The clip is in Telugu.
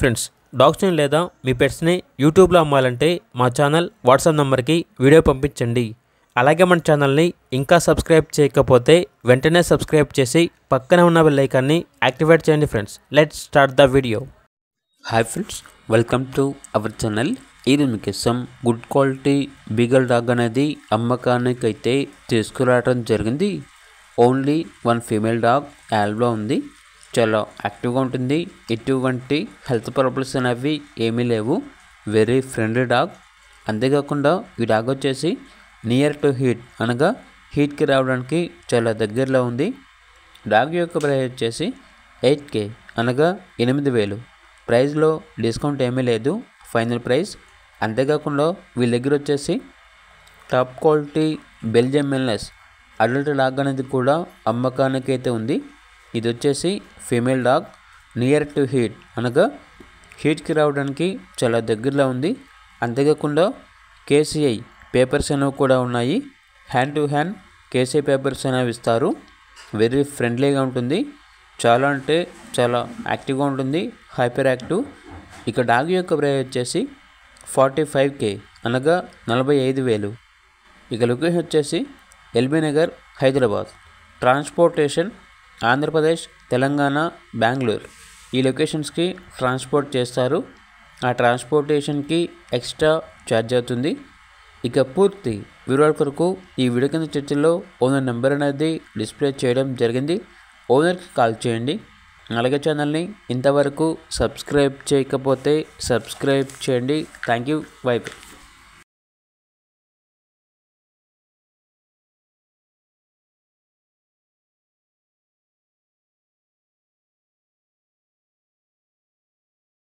ఫ్రెండ్స్, డాగ్స్ని లేదా మీ పెట్స్ని యూట్యూబ్లో అమ్మాలంటే మా ఛానల్ వాట్సాప్ నెంబర్కి వీడియో పంపించండి. అలాగే మన ఛానల్ని ఇంకా సబ్స్క్రైబ్ చేయకపోతే వెంటనే సబ్స్క్రైబ్ చేసి పక్కనే ఉన్న బెల్ ఐకాన్ని యాక్టివేట్ చేయండి. Friends, let's start the video. Hi friends, welcome to our channel. ఇది మీకోసం గుడ్ క్వాలిటీ బీగల్ డాగ్ అనేది అమ్మకానికి అయితే తీసుకురావడం జరిగింది. ఓన్లీ వన్ ఫీమేల్ డాగ్ యాల్బ్లో ఉంది. చాలా యాక్టివ్గా ఉంటుంది. ఎటువంటి హెల్త్ ప్రాబ్లమ్స్ అనేవి ఏమీ లేవు. Very friendly dog. అంతేకాకుండా ఈ డాగ్ వచ్చేసి నియర్ టు హీట్ అనగా హీట్కి రావడానికి చాలా దగ్గరలో ఉంది. డాగ్ యొక్క ప్రైస్ వచ్చేసి 8K అనగా 8,000. ప్రైస్లో డిస్కౌంట్ ఏమీ లేదు, ఫైనల్ ప్రైస్. అంతేకాకుండా వీళ్ళ దగ్గర వచ్చేసి top quality Belgium malinois adult dog అనేది కూడా అమ్మకానికి అయితే ఉంది. ఇది వచ్చేసి female dog, near to heat అనగా హీట్కి రావడానికి చాలా దగ్గరలో ఉంది. అంతేకాకుండా KCI పేపర్స్ అనేవి కూడా ఉన్నాయి. Hand to hand KCI papers అనేవి ఇస్తారు. వెరీ ఫ్రెండ్లీగా ఉంటుంది. చాలా అంటే చాలా యాక్టివ్గా ఉంటుంది, హైపర్ యాక్టివ్. ఇక డాగ్ యొక్క ప్రైస్ వచ్చేసి 45K అనగా 45,000. ఇక లొకేషన్ వచ్చేసి ఎల్బీ నగర్, హైదరాబాద్. ట్రాన్స్పోర్టేషన్ ఆంధ్రప్రదేశ్, తెలంగాణ, బెంగళూరు ఈ లొకేషన్స్కి ట్రాన్స్పోర్ట్ చేస్తారు. ఆ ట్రాన్స్పోర్టేషన్కి ఎక్స్ట్రా ఛార్జ్ అవుతుంది. ఇక పూర్తి వివరాల కొరకు ఈ వీడియో కింద చర్చల్లో ఓనర్ నెంబర్ అనేది డిస్ప్లే చేయడం జరిగింది. ఓనర్కి కాల్ చేయండి. అలాగే ఛానల్ని ఇంతవరకు సబ్స్క్రైబ్ చేయకపోతే సబ్స్క్రైబ్ చేయండి. Thank you. బై.